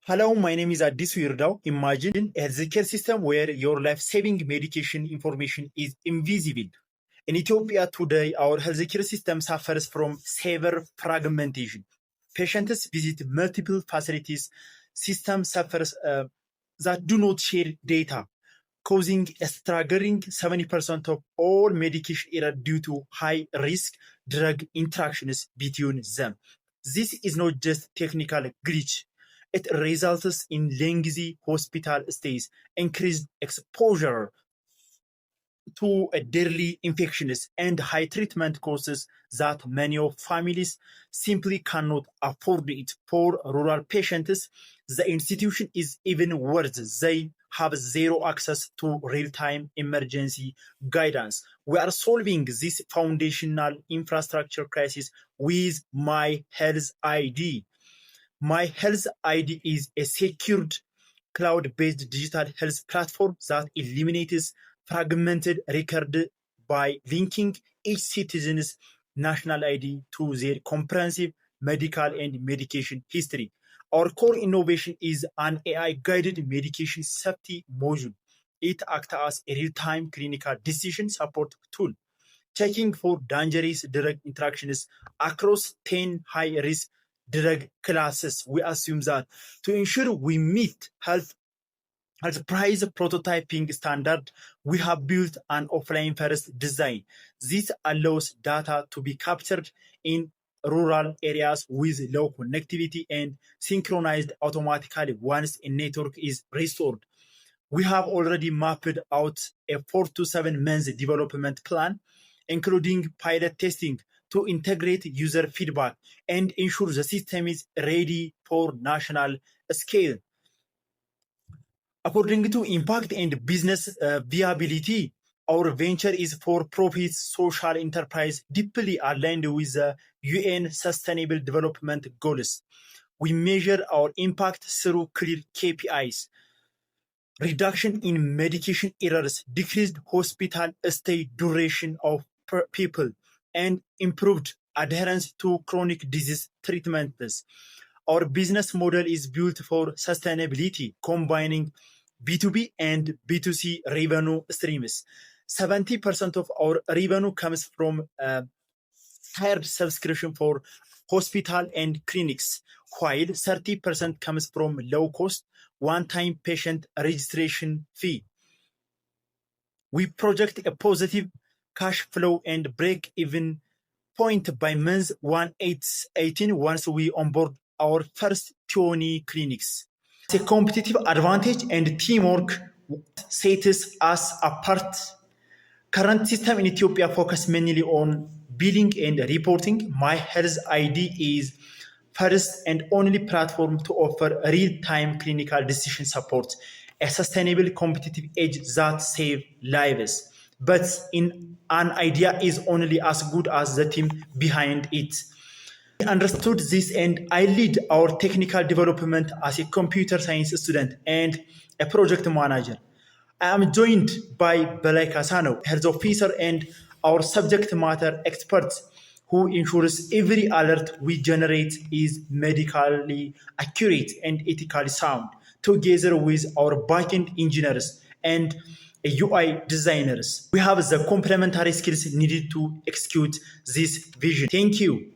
Hello, my name is Adis Wirdao. Imagine a healthcare system where your life-saving medication information is invisible. In Ethiopia today, our healthcare system suffers from severe fragmentation. Patients visit multiple facilities. System suffers that do not share data, causing a staggering 70% of all medication error due to high-risk drug interactions between them. This is not just technical glitch. It results in lengthy hospital stays, increased exposure to deadly infections, and high treatment costs that many of families simply cannot afford it. For rural patients, the institution is even worse. They have zero access to real-time emergency guidance. We are solving this foundational infrastructure crisis with My Health ID. My Health ID is a secured cloud-based digital health platform that eliminates fragmented record by linking each citizen's national ID to their comprehensive medical and medication history. Our core innovation is an AI-guided medication safety module. It acts as a real-time clinical decision support tool, checking for dangerous drug interactions across 10 high-risk drug classes. We assume that to ensure we meet health price prototyping standard, we have built an offline-first design. This allows data to be captured in rural areas with low connectivity and synchronized automatically once a network is restored. We have already mapped out a 4 to 7 months development plan, including pilot testing, to integrate user feedback and ensure the system is ready for national scale. According to impact and business viability, our venture is for-profit social enterprise deeply aligned with the UN Sustainable Development Goals. We measure our impact through clear KPIs. Reduction in medication errors, decreased hospital stay duration of people, and improved adherence to chronic disease treatments. Our business model is built for sustainability, combining B2B and B2C revenue streams. 70% of our revenue comes from tiered subscription for hospital and clinics, while 30% comes from low-cost, one-time patient registration fee. We project a positive cash flow and break-even point by month 18 once we onboard our first 20 clinics. It's a competitive advantage and teamwork sets us apart. Current system in Ethiopia focus mainly on billing and reporting. My Health ID is first and only platform to offer real-time clinical decision support, a sustainable competitive edge that saves lives. But an idea is only as good as the team behind it. I understood this and I lead our technical development as a computer science student and a project manager. I am joined by Belay Kasano, health officer, and our subject matter experts who ensures every alert we generate is medically accurate and ethically sound, together with our backend engineers and UI designers. We have the complementary skills needed to execute this vision. Thank you.